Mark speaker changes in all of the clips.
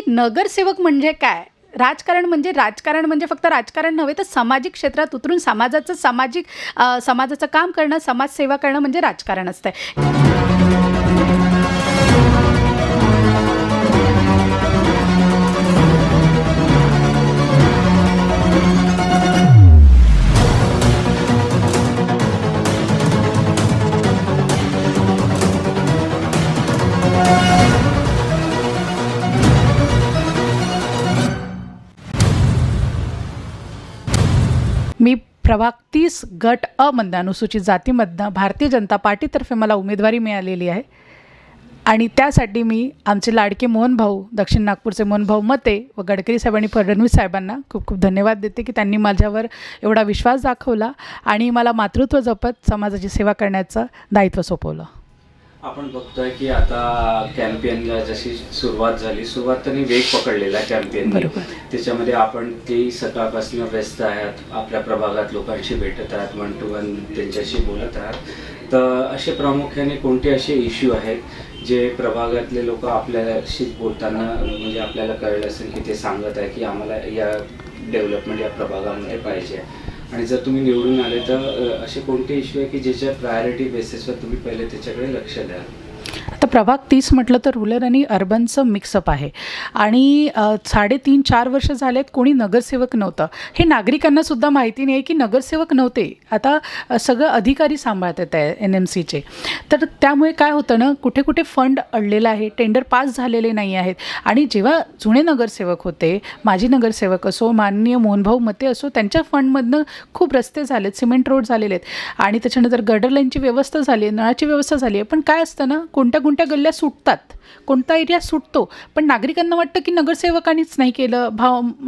Speaker 1: नगरसेवक म्हणजे काय? राजकारण म्हणजे फक्त राजकारण नव्हे तर सामाजिक क्षेत्रात उतरून समाजाचं काम करणं, समाजसेवा करणं म्हणजे राजकारण असतं. मी प्रभाग 30 गट अ मधनं अनुसूचित जातीमधनं भारतीय जनता पार्टीतर्फे मला उमेदवारी मिळालेली आहे आणि त्यासाठी मी आमचे लाडके मोहन भाऊ, दक्षिण नागपूरचे मोहन भाऊ मते व गडकरी साहेब आणि फडणवीस साहेबांना खूप खूप धन्यवाद देते की त्यांनी माझ्यावर एवढा विश्वास दाखवला आणि मला मातृत्व जपत समाजाची सेवा करण्याचं दायित्व सोपवलं.
Speaker 2: आपण बघतोय की आता कॅम्पेनला जशी सुरुवात तरी वेग पकडलेला कॅम्पेनने. त्याच्यामध्ये आपण ते सकाळपासून व्यस्त आहात, आपल्या प्रभागात लोकांशी भेटत आहात, 1 to 1 त्यांच्याशी बोलत आहात. तर असे प्रामुख्याने कोणते असे इश्यू आहेत जे प्रभागातले लोक आपल्याशी बोलताना म्हणजे आपल्याला कळलं असेल की ते सांगत आहे की आम्हाला या डेव्हलपमेंट या प्रभागामध्ये पाहिजे आणि जर तुम्ही निवडून आले तर असे कोणते इश्यू आहे की ज्याच्या प्रायोरिटी बेसिसवर तुम्ही पहिले त्याच्याकडे लक्ष द्याल?
Speaker 1: आता प्रभाग 30 म्हटलं तर रुरल आणि अर्बनचं मिक्सअप आहे आणि 3.5-4 वर्ष झालेत कोणी नगरसेवक नव्हतं. हे नागरिकांनासुद्धा माहिती नाही की नगरसेवक नव्हते. आता सगळं अधिकारी सांभाळतात आहे NMCचे. तर त्यामुळे काय होतं ना, कुठे कुठे फंड अडलेला आहे, टेंडर पास झालेले नाही आहेत आणि जेव्हा जुने नगरसेवक होते, माजी नगरसेवक असो, माननीय मोहनभाऊ मते असो, त्यांच्या फंडमधनं खूप रस्ते झालेत, सिमेंट रोड झालेले आहेत आणि त्याच्यानंतर गटर लाईनची व्यवस्था झाली आहे, नळाची व्यवस्था झाली आहे. पण काय असतं ना, कोणत्या गल्ल्या सुटतात, कोणता एरिया सुटतो, पण नागरिकांना वाटतं की नगरसेवकांनीच नाही केलं,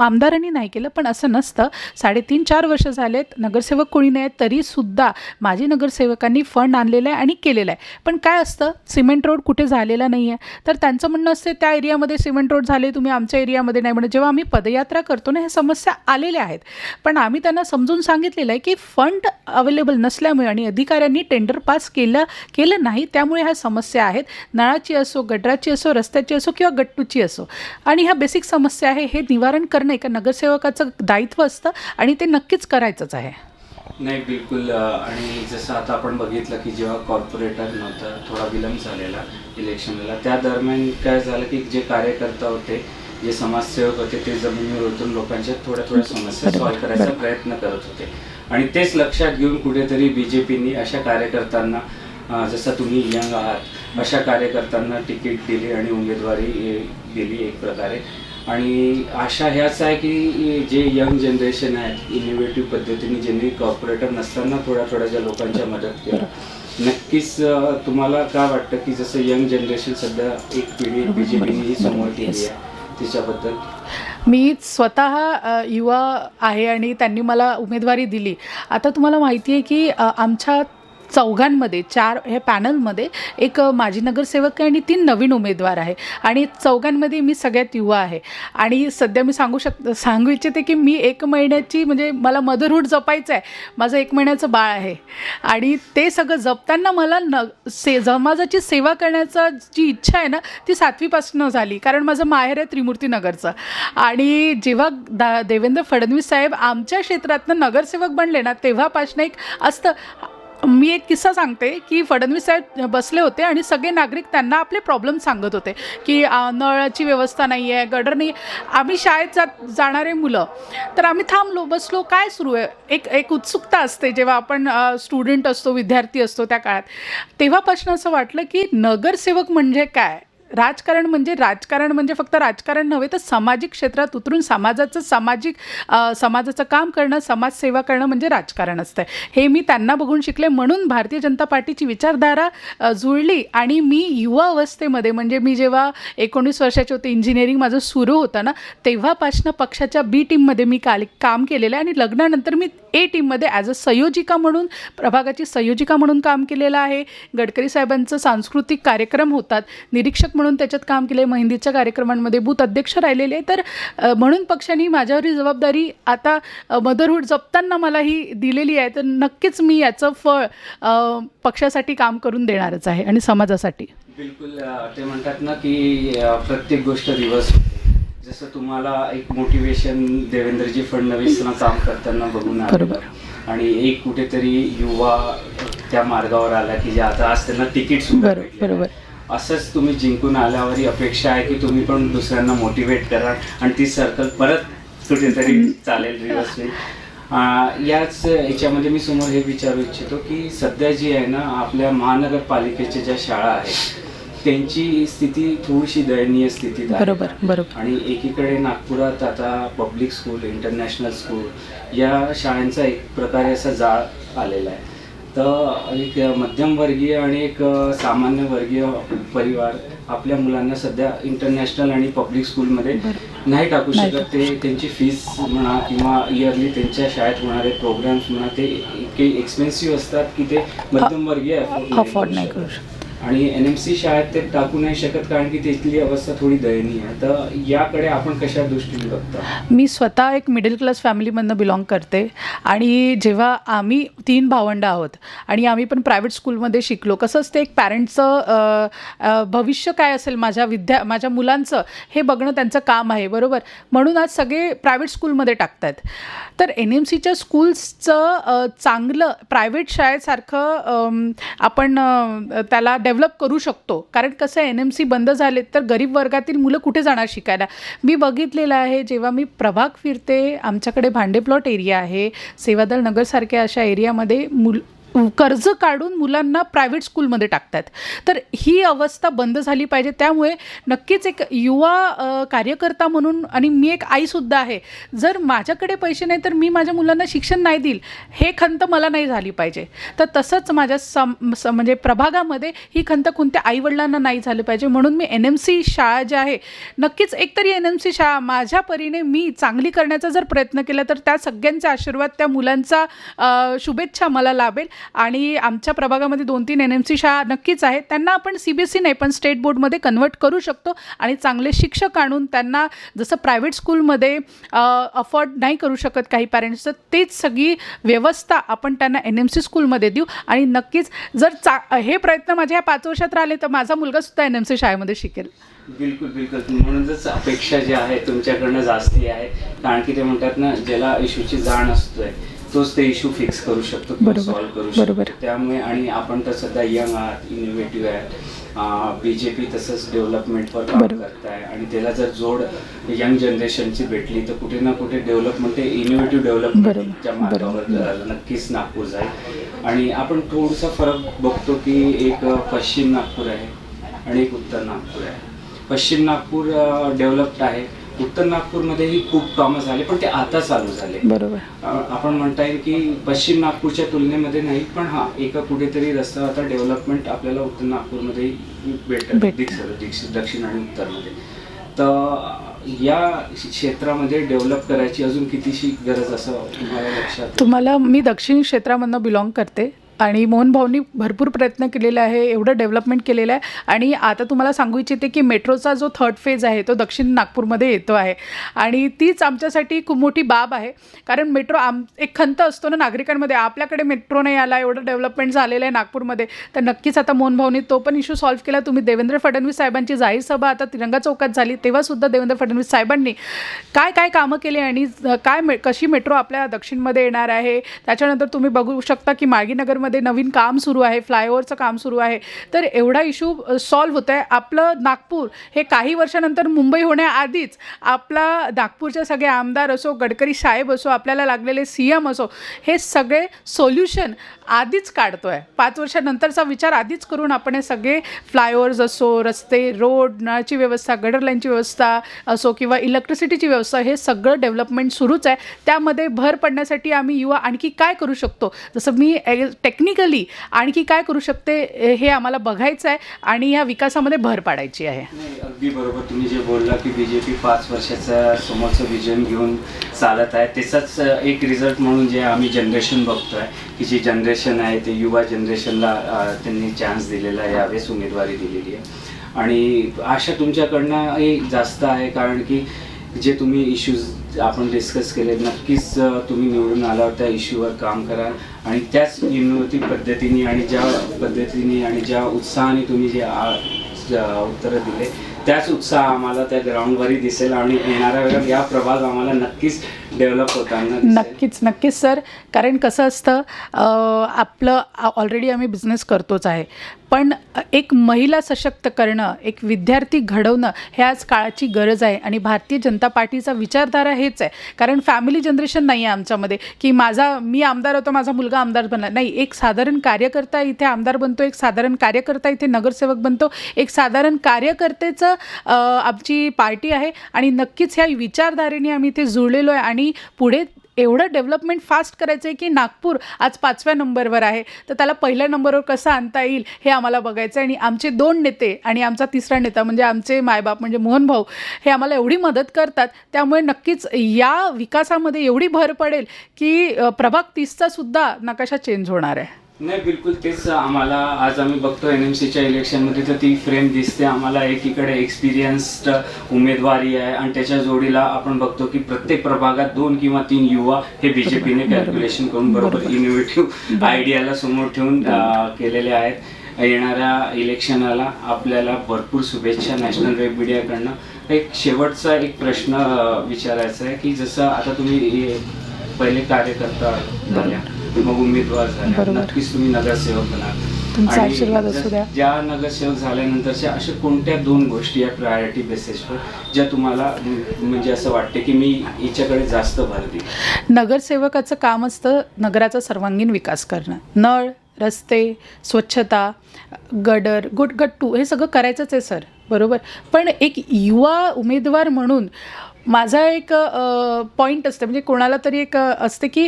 Speaker 1: आमदारांनी नाही केलं. पण असं नसतं. 3.5-4 वर्ष झालेत नगरसेवक कोणी नाही तरीसुद्धा माजी नगरसेवकांनी फंड आणलेलं आहे आणि केलेलं आहे. पण काय असतं, सिमेंट रोड कुठे झालेला नाही आहे तर त्यांचं म्हणणं असते त्या एरियामध्ये सिमेंट रोड झाले, तुम्ही आमच्या एरियामध्ये नाही. म्हणजे जेव्हा आम्ही पदयात्रा करतो ना, ह्या समस्या आलेल्या आहेत. पण आम्ही त्यांना समजून सांगितलेलं आहे की फंड अवेलेबल नसल्यामुळे आणि अधिकाऱ्यांनी टेंडर पास केलं नाही, त्यामुळे ह्या समस्या आहेत. नळाची असो, गटराची असो, रस्त्याची असो किंवा गट्टूची असो. आणि ह्या बेसिक समस्या आहे, हे निवारण करणं एका नगरसेवकाचं दायित्व असतं आणि ते नक्कीच करायचंच आहे.
Speaker 2: नाही, बिलकुल. आणि जसं आता आपण बघितलं की जेव्हा कॉर्पोरेटर नव्हता, थोडा विलंब झालेला इलेक्शनला, त्या दरम्यान काय झालं की जे कार्यकर्ता होते, जे समाजसेवक होते, ते जमिनीवर उतरून लोकांच्या थोड्या समस्या सॉल्व्ह करायचा प्रयत्न करत होते आणि तेच लक्षात घेऊन कुठेतरी BJPनी अशा कार्यकर्त्यांना, जसं तुम्ही यंग आहात, अशा कार्यकर्त्यांना तिकीट दिली आणि उमेदवारी दिली एक प्रकारे. आणि आशा ह्याच आहे की जे यंग जनरेशन आहे, इनोव्हेटिव्ह पद्धतीने ज्यांनी कॉर्पोरेटर नसताना थोड्या ज्या लोकांच्या मदत केली, नक्कीच तुम्हाला काय वाटतं की जसं यंग जनरेशन सध्या एक पिढी BJPनी समोर केली आहे त्याच्याबद्दल?
Speaker 1: मी स्वतः युवा आहे आणि त्यांनी मला उमेदवारी दिली. आता तुम्हाला माहिती आहे की आमच्या चौघांमध्ये 4 ह्या पॅनलमध्ये एक माजी नगरसेवक आहे आणि 3 नवीन उमेदवार आहे आणि चौघांमध्ये मी सगळ्यात युवा आहे. आणि सध्या मी सांगू इच्छिते की मी 1 महिन्याची, म्हणजे मला मदरहूड जपायचं आहे. माझं 1 महिन्याचं बाळ आहे आणि ते सगळं जपताना मला समाजाची सेवा करण्याचा जी इच्छा आहे ना, ती 7वीपासून झाली. कारण माझं माहेर आहे त्रिमूर्तीनगरचं आणि जेव्हा देवेंद्र फडणवीस साहेब आमच्या क्षेत्रातनं नगरसेवक बनले ना, तेव्हापासून एक असतं. मी एक किस्सा सांगते की फडणवीस साहेब बसले होते आणि सगळे नागरिक त्यांना आपले प्रॉब्लेम सांगत होते की नळाची व्यवस्था नाही आहे, गटर नाही. आम्ही शाळेत जाणारे मुलं, तर आम्ही थांबलो, बसलो, काय सुरू आहे, एक उत्सुकता असते जेव्हा आपण स्टुडंट असतो, विद्यार्थी असतो त्या काळात. तेव्हापासून असं वाटलं की नगरसेवक म्हणजे काय? राजकारण म्हणजे फक्त राजकारण नव्हे तर सामाजिक क्षेत्रात उतरून समाजाचं काम करणं, समाजसेवा करणं म्हणजे राजकारण असतं. हे मी त्यांना बघून शिकले. म्हणून भारतीय जनता पार्टीची विचारधारा जुळली आणि मी युवा अवस्थेमध्ये, म्हणजे मी जेव्हा 19 वर्षाचे होते, इंजिनिअरिंग माझं सुरू होतं ना, तेव्हापासून पक्षाच्या B टीममध्ये मी काम केलेलं आहे आणि लग्नानंतर मी A टीममध्ये ॲज अ संयोजिका म्हणून, प्रभागाची संयोजिका म्हणून काम केलेलं आहे. गडकरी साहेबांचं सांस्कृतिक कार्यक्रम होतात, निरीक्षक म्हणून त्याच्यात काम केले, मेहंदीच्या कार्यक्रमांमध्ये बूथ अध्यक्ष राहिलेले. तर म्हणून पक्षाने माझ्यावर ही जबाबदारी आता मदरहूड जपताना मला ही दिलेली आहे. तर नक्कीच मी याचं फळ पक्षासाठी काम करून देणारच आहे आणि समाजासाठी.
Speaker 2: बिलकुल. ते म्हणतात ना की प्रत्येक गोष्ट रिव्हर्स होते. जसं तुम्हाला एक मोटिवेशन देवेंद्रजी फडणवीसना काम करताना बघून आलं आणि एक कुठेतरी युवा त्या मार्गावर आला की जे आता आज त्यांना तिकीट सुद्धा
Speaker 1: बरोबर.
Speaker 2: असंच तुम्ही जिंकून आल्यावर ही अपेक्षा आहे की तुम्ही पण दुसऱ्यांना मोटिवेट करा आणि ती सर्कल परत कुठेतरी चालेल, रिव्हर्स होईल. याच याच्यामध्ये मी समोर हे विचारू इच्छितो की सध्या जी आहे ना आपल्या महानगरपालिकेच्या ज्या शाळा आहेत त्यांची स्थिती थोडीशी दयनीय स्थितीत आहे.
Speaker 1: बरोबर.
Speaker 2: आणि एकीकडे नागपुरात आता पब्लिक स्कूल, इंटरनॅशनल स्कूल या शाळांचा एक प्रकारे असा जाळ आलेला आहे. तर एक मध्यमवर्गीय आणि एक सामान्यवर्गीय परिवार आपल्या मुलांना सध्या इंटरनॅशनल आणि पब्लिक स्कूलमध्ये नाही टाकू शकत. ते त्यांची फीस म्हणा किंवा इयरली त्यांच्या शाळेत होणारे प्रोग्राम्स म्हणा ते इतके एक्सपेन्सिव्ह असतात की ते मध्यमवर्गीय
Speaker 1: अफोर्ड नाही करू शकत.
Speaker 2: आणि NMC शाळेत ते टाकू नाही शकत कारण की तिथली अवस्था थोडी दयनीय आहे. तर याकडे आपण कशा दृष्टीने बघता?
Speaker 1: मी स्वतः एक मिडल क्लास फॅमिलीमधनं बिलॉंग करते आणि जेव्हा आम्ही 3 भावंडं आहोत आणि आम्ही पण प्रायव्हेट स्कूलमध्ये शिकलो. कसं असतं एक पॅरेंट्सचं भविष्य काय असेल माझ्या मुलांचं हे बघणं त्यांचं काम आहे, बरोबर. म्हणून आज सगळे प्रायव्हेट स्कूलमध्ये टाकत आहेत. तर NMCच्या स्कूल्सचं चांगलं प्रायव्हेट शाळेसारखं आपण त्याला डेव्हलप करू शकतो. कारण कसं NMC बंद झाले तर गरीब वर्गातील मुलं कुठे जाणार शिकायला. मी बघितलेलं आहे जेव्हा मी प्रभाग फिरते, आमच्याकडे भांडे प्लॉट एरिया आहे, सेवादल नगरसारख्या अशा एरियामध्ये कर्ज काढून मुलांना प्रायव्हेट स्कूलमध्ये टाकतात. तर ही अवस्था बंद झाली पाहिजे. त्यामुळे नक्कीच एक युवा कार्यकर्ता म्हणून आणि मी एक आईसुद्धा आहे, जर माझ्याकडे पैसे नाही तर मी माझ्या मुलांना शिक्षण नाही देईल हे खंत मला नाही झाली पाहिजे. तर तसंच माझ्या म्हणजे प्रभागामध्ये ही खंत कोणत्या आईवडिलांना नाही झाली पाहिजे. म्हणून मी NMC शाळा ज्या आहे नक्कीच एकतरी NMC शाळा माझ्या परीने मी चांगली करण्याचा जर प्रयत्न केला तर त्या सगळ्यांचा आशीर्वाद, त्या मुलांचा शुभेच्छा मला लाभेल. आणि आमच्या प्रभागामध्ये 2-3 NMC शाळा नक्कीच आहेत. त्यांना आपण CBSE नाही पण स्टेट बोर्डमध्ये कन्वर्ट करू शकतो आणि चांगले शिक्षक आणून त्यांना जसं प्रायव्हेट स्कूलमध्ये अफोर्ड नाही करू शकत काही पॅरेंट्स, तर तेच सगळी व्यवस्था आपण त्यांना NMC स्कूलमध्ये देऊ. आणि नक्कीच जर हे प्रयत्न माझ्या ह्या 5 वर्षात राहिले तर माझा मुलगासुद्धा NMC शाळेमध्ये शिकेल.
Speaker 2: बिलकुल. म्हणूनच अपेक्षा जी आहे तुमच्याकडनं जास्ती आहे. कारण की ते म्हणतात ना ज्याला इश्यूची जाण असतोय तोच ते इश्यू फिक्स करू शकतो किंवा सॉल्व्ह करू शकतो. त्यामुळे आणि आपण तर सध्या यंग आहात, इनोव्हेटिव्ह आहे, BJP तसंच डेव्हलपमेंटवर काम करत आहे आणि त्याला जर जोड यंग जनरेशनची भेटली तर कुठे ना कुठे डेव्हलपमेंट ते इनोव्हेटिव्ह डेव्हलपमेंटच्या मार्गावर नक्कीच नागपूर जाईल. आणि आपण थोडासा फरक बघतो की एक पश्चिम नागपूर आहे आणि एक उत्तर नागपूर आहे. पश्चिम नागपूर डेव्हलप्ड आहे, उत्तर नागपूरमध्येही खूप कामं झाले पण ते आता चालू झाले.
Speaker 1: बरोबर.
Speaker 2: आपण म्हणता येईल की पश्चिम नागपूरच्या तुलनेमध्ये नाही पण एका कुठेतरी रस्ता आता डेव्हलपमेंट आपल्याला उत्तर नागपूरमध्ये दिसत दक्षिण आणि उत्तरमध्ये. तर या क्षेत्रामध्ये डेव्हलप करायची अजून कितीशी गरज असं तुम्हाला लक्षात?
Speaker 1: तुम्हाला मी दक्षिण क्षेत्रामधनं बिलॉंग करते आणि मोहन भाऊंनी भरपूर प्रयत्न केलेले आहे, एवढं डेव्हलपमेंट केलेलं आहे. आणि आता तुम्हाला सांगू इच्छिते की मेट्रोचा जो 3rd फेज आहे तो दक्षिण नागपूरमध्ये येतो आहे आणि तीच आमच्यासाठी खूप मोठी बाब आहे. कारण मेट्रो एक खंत असतो ना नागरिकांमध्ये, आपल्याकडे मेट्रो नाही आला, एवढं डेव्हलपमेंट झालेलं आहे नागपूरमध्ये. तर नक्कीच आता मोहन भाऊंनी तो पण इश्यू सॉल्व्ह केला. तुम्ही देवेंद्र फडणवीस साहेबांची जाहीर सभा आता तिरंगा चौकात झाली तेव्हासुद्धा देवेंद्र फडणवीस साहेबांनी काय कामं केली आणि कशी मेट्रो आपल्या दक्षिणमध्ये येणार आहे. त्याच्यानंतर तुम्ही बघू शकता की माळगीनगरमध्ये नवीन काम सुरू आहे, फ्लायओव्हरचं काम सुरू आहे. तर एवढा इश्यू सॉल्व्ह होत आहे. आपलं नागपूर हे काही वर्षानंतर मुंबई होण्याआधीच आपला नागपूरचे सगळे आमदार असो, गडकरी साहेब असो, आपल्याला लागलेले CM असो, हे सगळे सोल्युशन आधीच काढतो आहे. 5 वर्षानंतरचा विचार आधीच करून आपण हे सगळे फ्लायओव्हर्स असो, रस्ते, रोड, नळाची व्यवस्था, गटर लाईनची व्यवस्था असो किंवा इलेक्ट्रिसिटीची व्यवस्था, हे सगळं डेव्हलपमेंट सुरूच आहे. त्यामध्ये भर पडण्यासाठी आम्ही युवा आणखी काय करू शकतो, जसं मी टेक्निकली आणखी काय करू शकते हे आम्हाला बघायचं आहे आणि या विकासामध्ये भर पाडायची आहे.
Speaker 2: अगदी बरोबर तुम्ही जे बोलला की BJP 5 वर्षाचा समोरचं विजन घेऊन चालत आहे. त्याचाच एक रिझल्ट म्हणून जे आम्ही जनरेशन बघतोय की जी जनरेशन आहे ते युवा जनरेशनला त्यांनी चान्स दिलेला आहे, यावेळेस उमेदवारी दिलेली आहे. आणि आशा तुमच्याकडनं जास्त आहे कारण की जे तुम्ही इश्यूज आपण डिस्कस केले नक्कीच तुम्ही निवडून आल्यावर त्या इश्यूवर काम कराल आणि त्याच इनोव्हेटिव्ह पद्धतीने आणि ज्या पद्धतीने आणि ज्या उत्साहाने तुम्ही जे उत्तरं दिले त्याच उत्साह आम्हाला त्या ग्राउंडवरही दिसेल आणि येणाऱ्या वेळात या प्रभाग आम्हाला नक्कीच डेव्हलप होताना दिसेल.
Speaker 1: नक्कीच सर. कारण कसं असतं, आपलं ऑलरेडी आम्ही बिझनेस करतोच आहे, पण एक महिला सशक्त करणं, एक विद्यार्थी घडवणं हे आज काळाची गरज आहे. आणि भारतीय जनता पार्टीचा विचारधारा हेच आहे. कारण फॅमिली जनरेशन नाही आहे आमच्यामध्ये, की मी आमदार होतो, माझा मुलगा आमदार बनला. नाही, एक साधारण कार्यकर्ता इथे आमदार बनतो, एक साधारण कार्यकर्ता इथे नगरसेवक बनतो, एक साधारण कार्यकर्तेचं आमची पार्टी आहे. आणि नक्कीच ह्या विचारधारेने आम्ही इथे जुळलेलो आहे. आणि पुढे एवढं डेव्हलपमेंट फास्ट करायचं आहे की नागपूर आज 5व्या नंबरवर आहे, तर त्याला पहिल्या नंबरवर कसं आणता येईल हे आम्हाला बघायचं आहे. आणि आमचे 2 नेते आणि आमचा 3रा नेता म्हणजे आमचे मायबाप म्हणजे मोहन भाऊ हे आम्हाला एवढी मदत करतात. त्यामुळे नक्कीच या विकासामध्ये एवढी भर पडेल की प्रभाग 30चा सुद्धा नकाशा चेंज होणार आहे.
Speaker 2: नाही, बिलकुल तेच आम्हाला आज आम्ही बघतो NMCच्या इलेक्शनमध्ये तर ती फ्रेम दिसते आम्हाला. एकीकडे एक्सपिरियन्स्ड उमेदवारी आहे आणि त्याच्या जोडीला आपण बघतो की प्रत्येक प्रभागात 2 किंवा 3 युवा हे बीजेपीने कॅल्क्युलेशन करून बरोबर इनोव्हेटिव्ह आयडियाला समोर ठेवून केलेले आहेत. येणाऱ्या इलेक्शनाला आपल्याला भरपूर शुभेच्छा नॅशनल वेब मीडियाकडनं. एक शेवटचा एक प्रश्न विचारायचा आहे की जसं आता तुम्ही पहिले कार्यकर्ता झाल्या, मग उमेदवार झाल्या, नक्कीच तुम्ही नगरसेवक
Speaker 1: तुमचा आशीर्वाद असू द्या.
Speaker 2: ज्या नगरसेवक झाल्यानंतरच्या अशा कोणत्या 2 गोष्टी या प्रायोरिटी बेसिसवर ज्या तुम्हाला म्हणजे असं वाटते की मी हिच्याकडे जास्त भर देईन?
Speaker 1: नगरसेवकाचं काम असतं नगराचा सर्वांगीण विकास करणं. नळ, रस्ते, स्वच्छता, गटर, गुटगट्टू हे सगळं करायचंच आहे सर, बरोबर. पण एक युवा उमेदवार म्हणून माझा एक पॉईंट असतं, म्हणजे कोणाला तरी एक असते की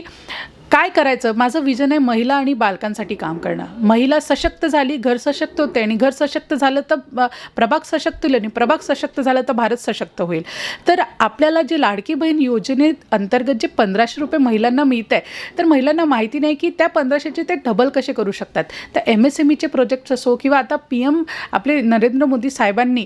Speaker 1: काय करायचं. माझं विजन आहे महिला आणि बालकांसाठी काम करणं. महिला सशक्त झाली, घर सशक्त होते, आणि घर सशक्त झालं तर प्रभाग सशक्त होईल, आणि प्रभाग सशक्त झालं तर भारत सशक्त होईल. तर आपल्याला जे लाडकी बहीण योजनेत अंतर्गत जे 1500 रुपये महिलांना मिळत आहे, तर महिलांना माहिती नाही की त्या 1500चे ते डबल कसे करू शकतात. तर MSMEचे प्रोजेक्ट्स असो किंवा आता PM आपले नरेंद्र मोदी साहेबांनी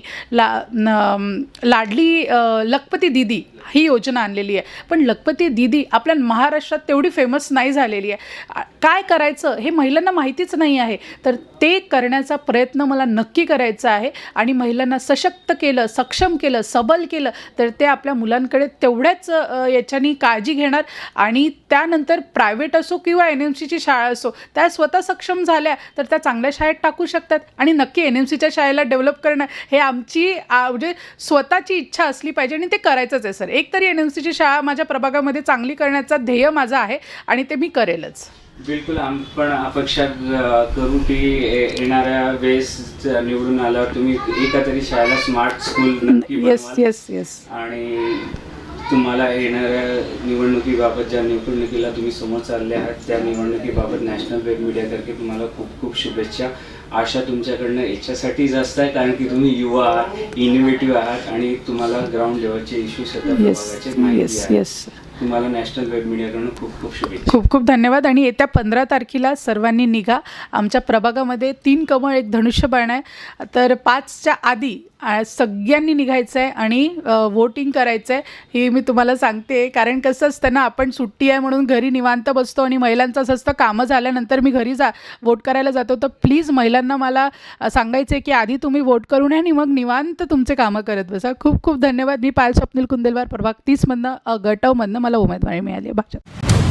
Speaker 1: लाडली लखपती दीदी ही योजना आणलेली आहे. पण लखपती दीदी आपल्या महाराष्ट्रात तेवढी फेमस नाही झालेली आहे. काय करायचं हे महिलांना माहितीच नाही आहे. तर ते करण्याचा प्रयत्न मला नक्की करायचा आहे. आणि महिलांना सशक्त केलं, सक्षम केलं, सबल केलं तर ते आपल्या मुलांकडे तेवढ्याच याच्यानी काळजी घेणार. आणि त्यानंतर प्रायव्हेट असो किंवा NMCची शाळा असो, त्या स्वतः सक्षम झाल्या तर त्या चांगल्या शाळेत टाकू शकतात. आणि नक्की NMCच्या शाळेला डेव्हलप करणं हे आमची म्हणजे स्वतःची इच्छा असली पाहिजे, आणि ते करायचंच आहे सर. एक तरी NMCची शाळा माझ्या प्रभागामध्ये चांगली करण्याचा ध्येय माझा आहे, आणि ते मी करेलच.
Speaker 2: बिलकुल. आपण अपेक्षा करू की येणाऱ्या वेळेस निवडून आल्यावर तुम्ही एका तरी शाळेला स्मार्ट स्कूल नक्की बनवाल.
Speaker 1: येस.
Speaker 2: आणि तुम्हाला येणाऱ्या निवडणुकीबाबत ज्या निवडणुकीला तुम्ही समोर चालले आहात त्या निवडणुकीबाबत नॅशनल वेब मीडियातर्फे तुम्हाला खूप खूप शुभेच्छा. आशा तुमच्याकडनं याच्यासाठी जास्त आहे कारण की तुम्ही युवा आहात, इनोव्हेटिव्ह आहात आणि तुम्हाला ग्राउंड लेवलचे इश्यूज प्रभागाचे माहिती आहे. तुम्हाला नॅशनल वेब मीडियाकडून खूप खूप शुभेच्छा.
Speaker 1: खूप खूप धन्यवाद. आणि येत्या 15 तारखेला सर्वांनी निघा. आमच्या प्रभागामध्ये 3 कमळ 1 धनुष्यबाण आहे. तर 5च्या आधी सगळ्यांनी निघायचं आहे आणि वोटिंग करायचं आहे. हे मी तुम्हाला सांगते. कारण कसं असतं ना, आपण सुट्टी आहे म्हणून घरी निवांत बसतो आणि महिलांचं असं असतं कामं झाल्यानंतर मी घरी वोट करायला जातो. तर प्लीज महिलांना मला सांगायचं आहे की आधी तुम्ही वोट करून या आणि मग निवांत तुमचे कामं करत बसा. खूप खूप धन्यवाद. मी पायल स्वप्नील कुंदेलवार, प्रभाग 30मधनं गटवमधनं मला उमेदवारी मिळाली आहे भाजप.